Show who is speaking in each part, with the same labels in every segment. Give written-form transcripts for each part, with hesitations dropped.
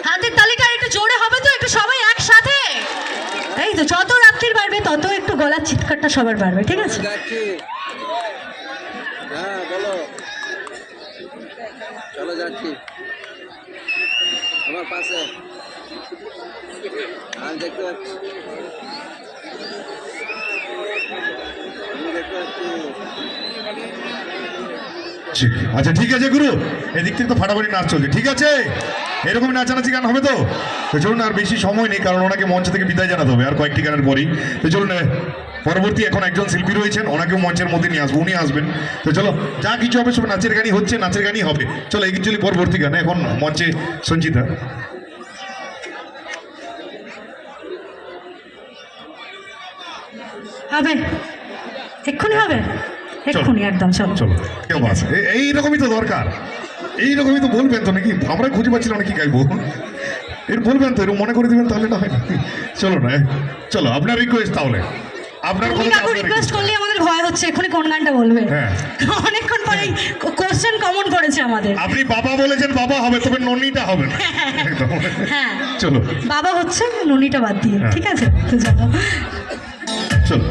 Speaker 1: হাতের তালিকা একটু জোরে হবে তো, একটু সবাই একসাথে। এই তো যত রাত্রির বাড়বে তত একটু গলার চিৎকারটা সবার বাড়বে, ঠিক আছে?
Speaker 2: হ্যাঁ বলো, চলো যাচ্ছি আমার পাশে। আমি দেখতে পাচ্ছি, আমি দেখতে পাচ্ছি।
Speaker 3: আচ্ছা ঠিক আছে গুরু, এদিক থেকে তো ফাটাফাটি নাচ চলছে, ঠিক আছে? এরকম নাচানাচি গান হবে তো? তো চলুন, আর বেশি সময় নেই, কারণ ওনাকে মঞ্চ থেকে বিদায় জানাতে হবে আর কয়েকটি গানের পরেই। তো চলুন, পরবর্তী এখন একজন শিল্পী রয়েছেন, ওনাকেও মঞ্চের মধ্যে নিয়ে আসবো, উনি আসবেন। তো চলো, যা কিছু হবে সব নাচের গানই হচ্ছে, নাচের গানই হবে। চলো এগিয়ে চলি পরবর্তী গানে। এখন মঞ্চে সঞ্চিতা।
Speaker 1: হবে, এক্ষুনি হবে, এক্ষুনি একদম। চলো
Speaker 3: চলো, কেউ বাস এইরকমই তো দরকার, এইরকমই তো বলবেন তো নাকি? আমরা খুঁজে পাচ্ছিলাম না কি গাইবো, এর বলবেন তো, এরকম মনে করে দিবেন, তাহলে না হয় না? চলো না, চলো আপনার রিকোয়েস্ট, তাহলে আপনার
Speaker 1: কথা রিকোয়েস্ট করলে আমাদের ভয় হচ্ছে এক্ষুনি কোন গানটা বলবে।
Speaker 3: হ্যাঁ,
Speaker 1: অনেকক্ষণ পরে কোশ্চেন কমন পড়েছে আমাদের।
Speaker 3: আপনি বাবা বলেছেন, বাবা হবে, তবে ননিটা হবে না।
Speaker 1: হ্যাঁ
Speaker 3: চলো,
Speaker 1: বাবা হচ্ছে, ননিটা বাদ দিয়ে, ঠিক আছে? তো চলো
Speaker 3: চলো।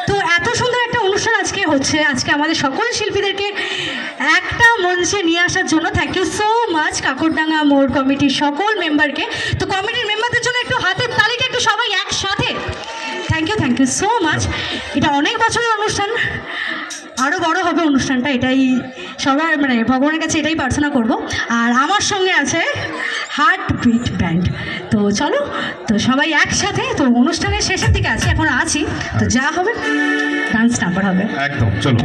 Speaker 1: তো এত সুন্দর একটা অনুষ্ঠান আজকে হচ্ছে, আজকে আমাদের সকল শিল্পীদেরকে একটা মঞ্চে নিয়ে আসার জন্য থ্যাংক ইউ সো মাচ কাকরডাঙ্গা মোড় কমিটির সকল মেম্বারকে। তো কমিটির মেম্বারদের জন্য একটু হাতের তালিকা, একটু সবাই একসাথে। Thank you so much. এটা অনেক বছরের অনুষ্ঠান, আরও বড় হবে অনুষ্ঠানটা, এটাই সবার মানে ভগবানের কাছে এটাই প্রার্থনা করব। আর আমার সঙ্গে আছে হার্ট বিট ব্যান্ড। তো চলো, তো সবাই একসাথে, তো অনুষ্ঠানের শেষের দিকে আছি, এখন আছি, তো যা হবে ডান্স নাম্বার হবে।
Speaker 3: একদম চলো।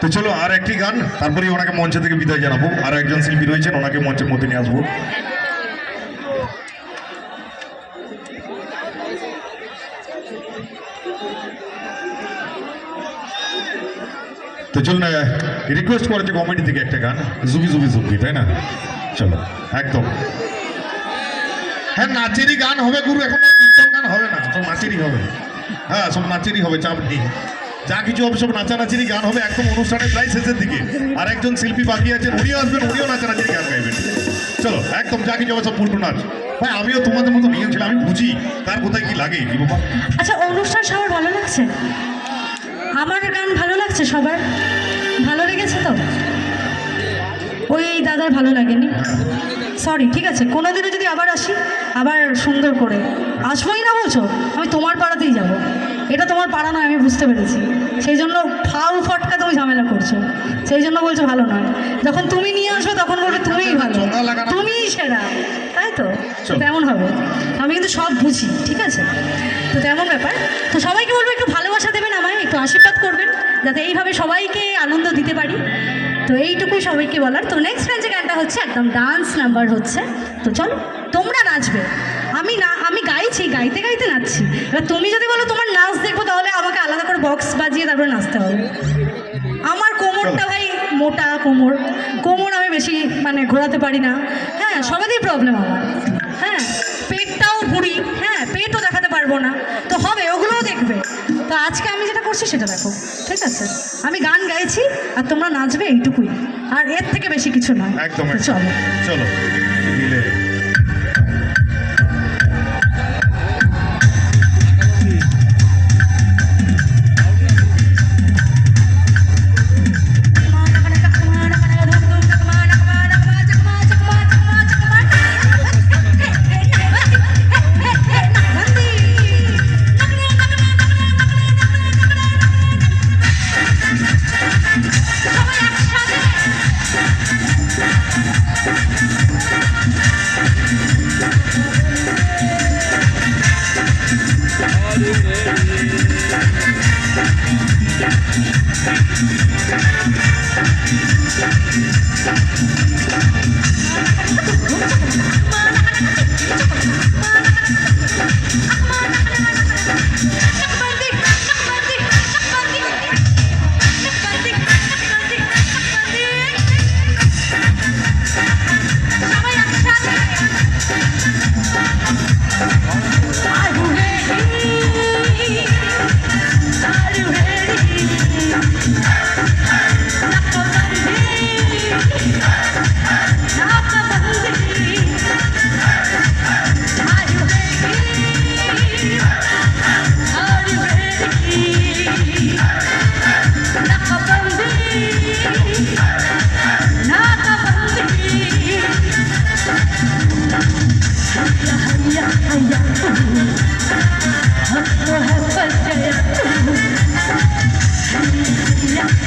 Speaker 3: তো চলো আর একটি গান, তারপরে ওনাকে মঞ্চ থেকে বিদায় জানাবো। আর একজন শিল্পী রয়েছেন, ওনাকে মঞ্চের মধ্যে নিয়ে আসবো। তো চলুন, রিকোয়েস্ট করেছে কমেডি থেকে একটা গান, জুবি জুবি জুবি, তাই না? চলো একদম, হ্যাঁ নাচেরই গান হবে গুরু, এখন কীর্তন গান হবে না, তো নাচেরই হবে। হ্যাঁ সব নাচেরই হবে, চাপ নেই। যা কিছু হবে সব নাচানাচিরই গান হবে, একদম অনুষ্ঠানের প্রায় শেষের দিকে। আর একজন শিল্পী বাকি আছেন, উনিও আসবেন, উনিও নাচানাচির গান গাইবেন। চলো একদম যা কিছু হবে সব পুরো নাচ। ভাই আমিও তোমাদের মতো নিয়ম ছিল, আমি বুঝি তার কোথায় কি লাগে কি বাবা।
Speaker 1: আচ্ছা, অনুষ্ঠান সবার ভালো লাগছে? আমার গান ভালো লাগছে সবার? ভালো লেগেছে তো? ওই দাদার ভালো লাগেনি, সরি। ঠিক আছে, কোনোদিনও যদি আবার আসি, আবার সুন্দর করে আসবোই না বলছো? আমি তোমার পাড়াতেই যাব। এটা তোমার পাড়া নয়, আমি বুঝতে পেরেছি। সেই জন্য ফাউ ফটকা তুমি ঝামেলা করছো, সেই জন্য বলছো ভালো নয়। যখন তুমি নিয়ে আসবে তখন বলবে তুমিই ভালো, তুমিই সেরা, তাই তো? তো তেমন হবে, আমি কিন্তু সব বুঝি, ঠিক আছে? তো তেমন ব্যাপার। তো সবাইকে বলবো একটু ভালোবাসা দেবেন, আমায় একটু আশীর্বাদ করবেন, যাতে এইভাবে সবাইকে আনন্দ দিতে পারি। তো এইটুকুই সবাইকে বলার। তো নেক্সট যে গানটা হচ্ছে একদম ডান্স নাম্বার হচ্ছে। তো চলো তোমরা নাচবে, আমি গাইছি, গাইতে গাইতে নাচছি। এবার তুমি যদি বলো তোমার নাচ দেখবো, তাহলে আমাকে আলাদা করে বক্স বাজিয়ে তারপরে নাচতে হবে। আমার কোমরটা ভাই মোটা কোমর আমি বেশি মানে ঘোরাতে পারি না। হ্যাঁ, সবারই প্রবলেম আমার। হ্যাঁ, পেটটাও বুড়ি, হ্যাঁ পেটও দেখাতে পারবো না। তো হবে, ওগুলোও দেখবে। তো আজকে আমি যেটা করছি সেটা দেখো, ঠিক আছে? আমি গান গাইছি আর তোমরা নাচবে, এইটুকুই, আর এর থেকে বেশি কিছু নয়।
Speaker 3: একদম
Speaker 1: তো চলো
Speaker 3: চলো মিলে।
Speaker 4: Yeah.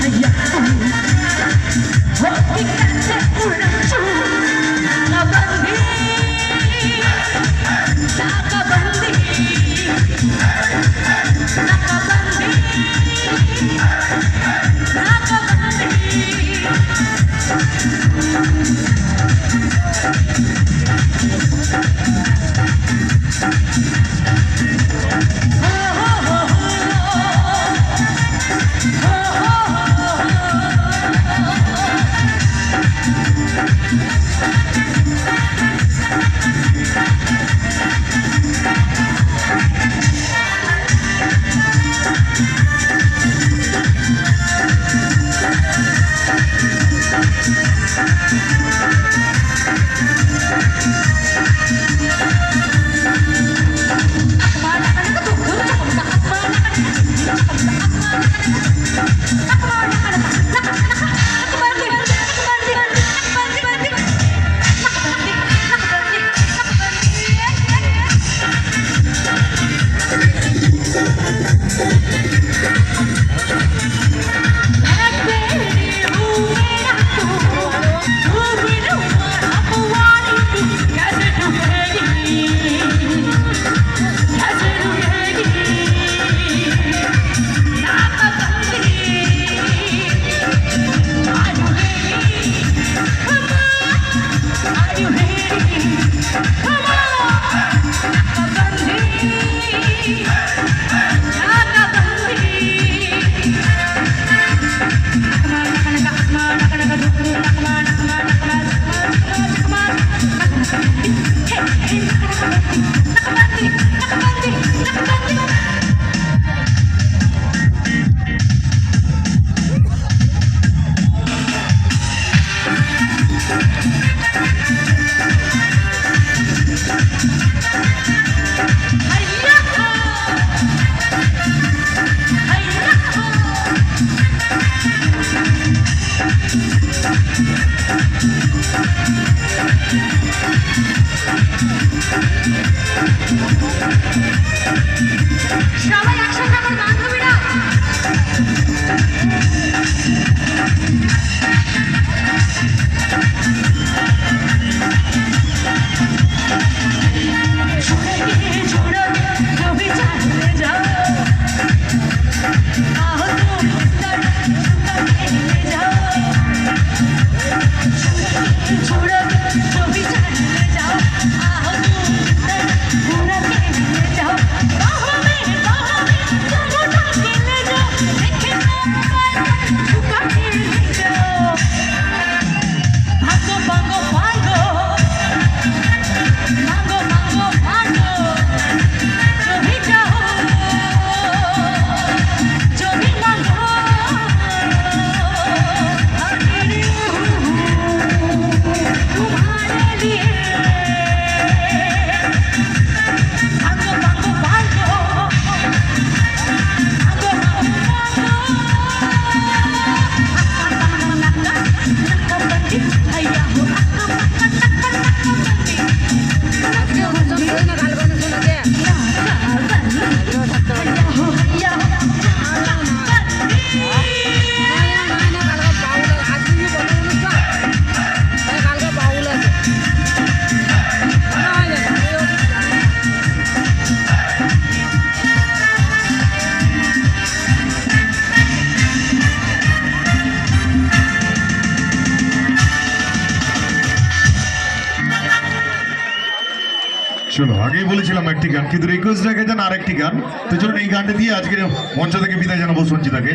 Speaker 3: চলো আগেই বলেছিলাম একটি গান, কিন্তু রিকোয়েস্ট রেখে যান আর একটি গান। তো চলুন এই গানটা দিয়ে আজকের মঞ্চ থেকে বিদায় জানাবো সঞ্চিতাকে।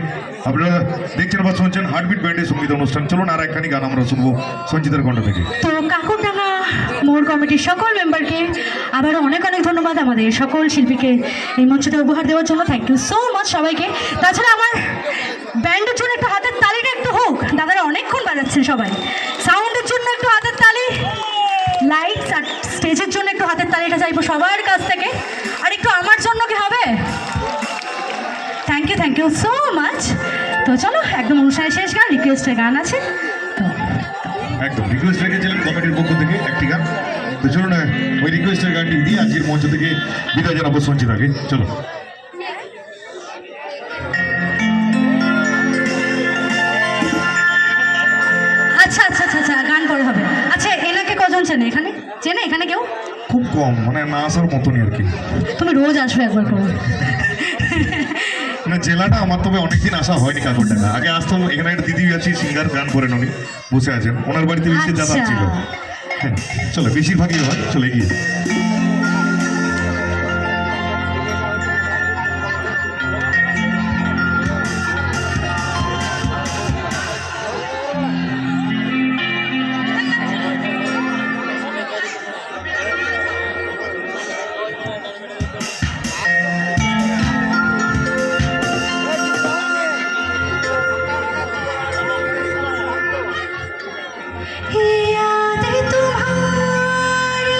Speaker 3: আপনারা দেখছেন বা শুনছেন হার্টবিট ব্যান্ডের সঙ্গীত অনুষ্ঠান। চলুন আর একখানি গান আমরা শুনবো সঞ্চিতার কণ্ঠ থেকে।
Speaker 1: তো কাকুরডাঙ্গা মোড় কমিটির সকল মেম্বারকে আবারও অনেক অনেক ধন্যবাদ, আমাদের সকল শিল্পীকে এই মঞ্চতে উপহার দেওয়ার জন্য থ্যাংক ইউ সো মাচ সবাইকে। তাছাড়া আমার ব্যান্ডের জন্য একটু হাতের তালিটা একটু হোক, দাদারা অনেকক্ষণ বাজাচ্ছেন সবাই। সাউন্ডের জন্য একটু হাতের তালি, লাইটস আর স্টেজের জন্য একটু হাতের তালিটা চাইবো সবার কাছ থেকে। আর একটু আমার জন্য কি হবে? Thank you so much. তো চলো একদম অনুষ্ঠানের শেষ গান, রিকোয়েস্টের গান আছে তো
Speaker 3: একদম রিকোয়েস্ট রেখেছিলেন কমিটির পক্ষ থেকে একটি গান। তো চলুন ওই রিকোয়েস্টের গানটি দিয়ে আজকের মঞ্চ থেকে বিদায় জানাবো সঞ্চিতাকে। চলো।
Speaker 1: আচ্ছা গান পরে হবে। আচ্ছা এনাকে কজন চেনে এখানে? চেনে এখানে কেউ?
Speaker 3: খুব কম, মানে না আসার মতনই আর কি।
Speaker 1: তুমি রোজ আসবে একবার করে।
Speaker 3: না জেলাটা আমার তবে অনেকদিন আসা হয়নি কাকুরডাঙ্গা। আগে আসতাম, এখানে একটা দিদি আছে সিঙ্গার, গান করেন উনি, বসে আছেন, ওনার বাড়িতে বেশি যাতায়াত ছিল। হ্যাঁ চলো, বেশিরভাগই হয়, চলে গিয়ে
Speaker 1: यादें तुम्हारी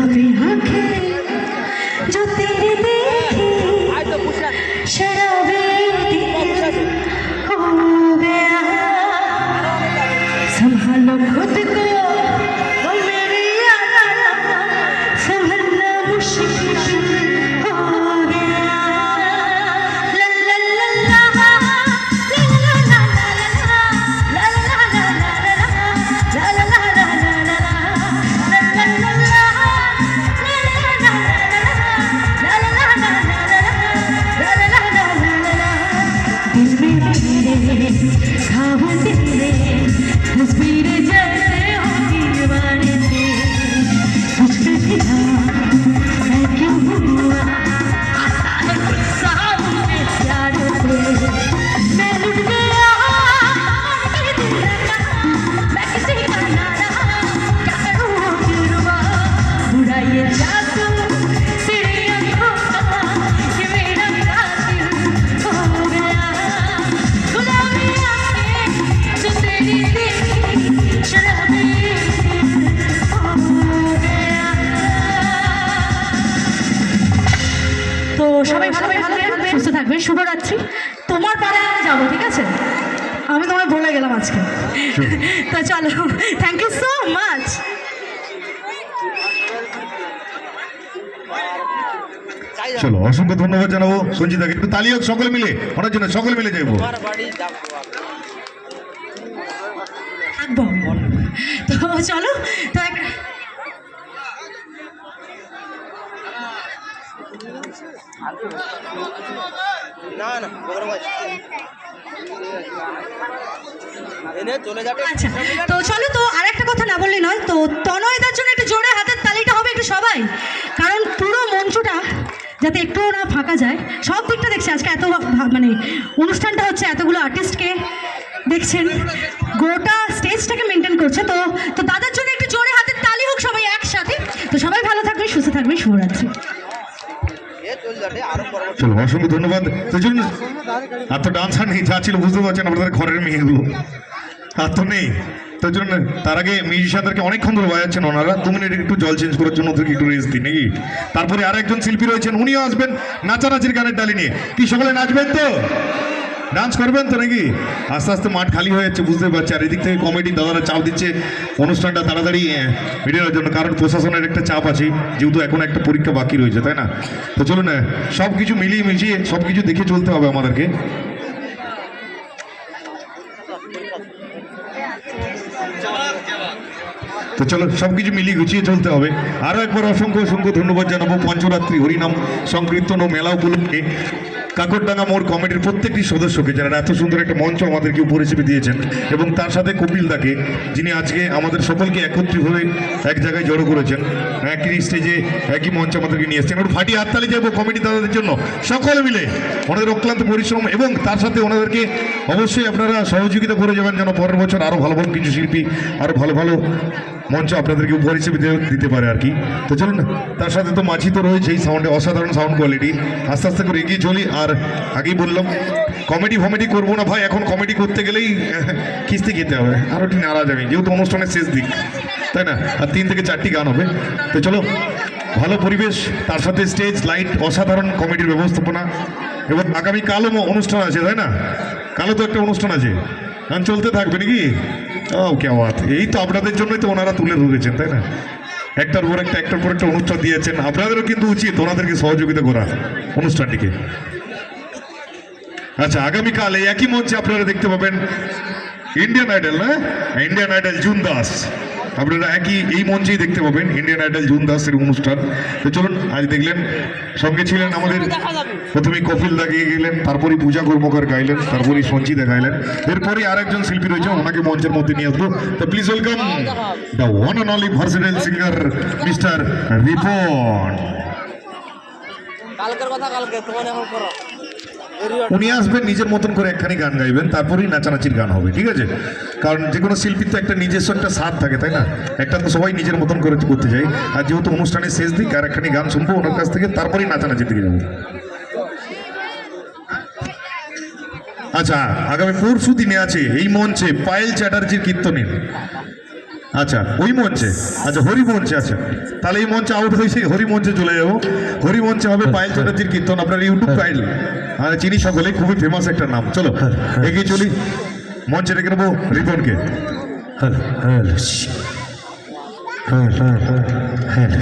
Speaker 1: शराबी आंखें जो तेरे देखी शराबी दिल हो गया संभालो खुद को वो मेरी याद संभलना मुश्किल हो गया ला ला ला ला ला ला ला ला ला ला तस्वीरें जैसे होगी दीवाने से कुछ पे फिदा मैं क्यों हुआ आता है गुस्सा मुझे प्यार से मैं लुट गया मेरे दिल लगा मैं किसी का ना रहा क्या करूँ जुर्मा बुरा ये जादू तेरी आँखों का ये मेरा कातिल हो गया गुलाबी आँखें जो तेरी देखी शराबी हो गया তো সবাই ভালো থাকবেন সুস্থ থাকবেন শুভরাত্রি তোমার পাড়ায় আমি যাবো ঠিক আছে আমি তোমায় বলে গেলাম আজকে তো চলো থ্যাংক ইউ সো মাচ
Speaker 3: চলো অসংখ্য ধন্যবাদ জানাবো সঞ্জিতাকে একটু তালি হোক সকলে মিলে ওনার জন্য সকলে মিলে যাবো
Speaker 1: থাকবো তো চলো তো এক
Speaker 2: না না প্রোগ্রাম আছে এনে চলে যাবে
Speaker 1: আচ্ছা তো চলো তো আরেকটা কথা না বললে নয় তো তনয়দার জন্য একটু জোরে হাতের তালিটা হবে একটু সবাই কারণ পুরো মঞ্চটা যাতে একটুও না ফাঁকা যায় সব দিকটা দেখছি আজকে এত মানে অনুষ্ঠানটা হচ্ছে এতগুলো আর্টিস্টকে দেখছেন গোটা স্টেজটাকে মেনটেন করছে তো তো তাদের জন্য একটু জোরে হাতের তালি হোক সবাই একসাথে তো সবাই ভালো থাকবে সুস্থ থাকবে শুভরাত্রি
Speaker 2: এ চলে যাবে আরো পরবর্তী
Speaker 3: চলো অসংখ্য ধন্যবাদ তো চলুন আর তো ডান্সার নেই যা ছিল বুঝতে পারছেন আপনাদের ঘরের মেয়েগুলো আর তো নেই তো জন্য তার আগে মিউজিশিয়ানদেরকে অনেকক্ষণ ধরে বাজাচ্ছেন ওনারা 2 মিনিট একটু জল চেঞ্জ করার জন্য ওদেরকে একটু রেস্ট দিই নাকি তারপরে আর একজন শিল্পী রয়েছেন উনিও আসবেন নাচানাচির গানের ডালি নিয়ে কি সকলে নাচবেন তো ডান্স করবেন তো নাকি আস্তে আস্তে মাঠ খালি হয়ে যাচ্ছে বুঝতে পারছি আর এদিক থেকে কমেডি দাদারা চাপ দিচ্ছে অনুষ্ঠানটা তাড়াতাড়ি মিটানোর জন্য কারণ প্রশাসনের একটা চাপ আছে যেহেতু এখন একটা পরীক্ষা বাকি রয়েছে তাই না তো চলুন না সব কিছু মিলিয়ে মিশিয়ে সব কিছু দেখে চলতে হবে আমাদেরকে তো চলো সব কিছু মিলিয়ে গুছিয়ে চলতে হবে আরও একবার অসংখ্য অসংখ্য ধন্যবাদ জানাবো পঞ্চরাত্রি হরিনাম সংকীর্তন ও মেলা উপলক্ষে কাকরডাঙ্গা মোড় কমিটির প্রত্যেকটি সদস্যকে যারা এত সুন্দর একটা মঞ্চ আমাদেরকে উপর হিসেবে দিয়েছেন এবং তার সাথে কপিল দাকে যিনি আজকে আমাদের সকলকে একত্রিত হয়ে এক জায়গায় জড়ো করেছেন একই স্টেজে একই মঞ্চে আমাদেরকে নিয়ে এসেছেন ওর ফাটিয়ে হাততালি যাবো কমিটি দাদাদের জন্য সকলে মিলে ওনাদের অক্লান্ত পরিশ্রম এবং তার সাথে ওনাদেরকে অবশ্যই আপনারা সহযোগিতা করে যাবেন যেন পরের বছর আরও ভালো ভালো কিছু শিল্পী আরও ভালো ভালো মঞ্চ আপনাদেরকে উপহার হিসেবে দিতে পারে আর কি তো চলুন তার সাথে তো মাঝি তো রয়েছে এই সাউন্ডে অসাধারণ সাউন্ড কোয়ালিটি আস্তে আস্তে করে এগিয়ে চলি আর আগেই বললাম কমেডি করবো না ভাই এখন কমেডি করতে গেলেই কিস্তি খেতে হবে আরও ঠিক নাড়া যাবে যেহেতু অনুষ্ঠানের শেষ দিক তাই না আর 3 থেকে 4টি গান হবে তো চলো ভালো পরিবেশ তার সাথে স্টেজ লাইট অসাধারণ কমেডির ব্যবস্থাপনা এবং আগামীকালও অনুষ্ঠান আছে তাই না কালও তো একটা অনুষ্ঠান আছে গান চলতে থাকবে নাকি ও কেমন এই তো আপনাদের জন্যই তো ওনারা তুলে ধরেছেন তাই না একটার পর একটা অনুষ্ঠান দিয়েছেন আপনাদেরও কিন্তু উচিত ওনাদেরকে সহযোগিতা করা অনুষ্ঠানটিকে আচ্ছা আগামীকাল এই একই মঞ্চে আপনারা দেখতে পাবেন ইন্ডিয়ান আইডল না ইন্ডিয়ান আইডল জুন দাস আপনারা এই মঞ্চেই দেখতে পাবেন ইন্ডিয়ান আইডল জুন দাসের অনুষ্ঠান তো চলুন আজ দেখলেন সঙ্গে ছিলেন আমাদের প্রথমেই কপিল দা গিয়ে গেলেন তারপরে পূজা কর্মকার গাইলেন তারপরে সঞ্চিতা গাইলেন এরপরে আরেকজন শিল্পী রয়েছে ওনাকে মঞ্চের মধ্যে নিয়ে আসবো তো please welcome the one and only versatile singer mister Ripon
Speaker 2: কালকের কথা কালকে তোমার এখন করো
Speaker 3: উনি আসবেন নিজের মতন করে একখানি গান গাইবেন তারপরেই নাচানাচির গান হবে ঠিক আছে কারণ যে কোনো শিল্পীর তো একটা নিজস্ব একটা স্বাদ থাকে তাই না একটা তো সবাই নিজের মতন করে করতে চাই আর যেহেতু অনুষ্ঠানের শেষ দিক আর একখানি গান শুনবো ওনার কাছ থেকে তারপরেই নাচানাচির দিকে যাবো আচ্ছা আগামী পরশু দিনে আছে এই মঞ্চে পায়েল চ্যাটার্জির কীর্তনের আচ্ছা ওই মঞ্চে, আচ্ছা হরি মঞ্চে, আচ্ছা তাহলে এই মঞ্চে আউট হয়েছে, হরি মঞ্চে চলে যাবো। হরি মঞ্চে হবে পায়েল চ্যাটার্জির কীর্তন, আপনার ইউটিউব পায়েল আর চিনি সকলে, খুবই ফেমাস একটা নাম। চলো এগিয়ে চলি, মঞ্চে রেখে নেবো রিপনকে।
Speaker 4: Hello hello hello hello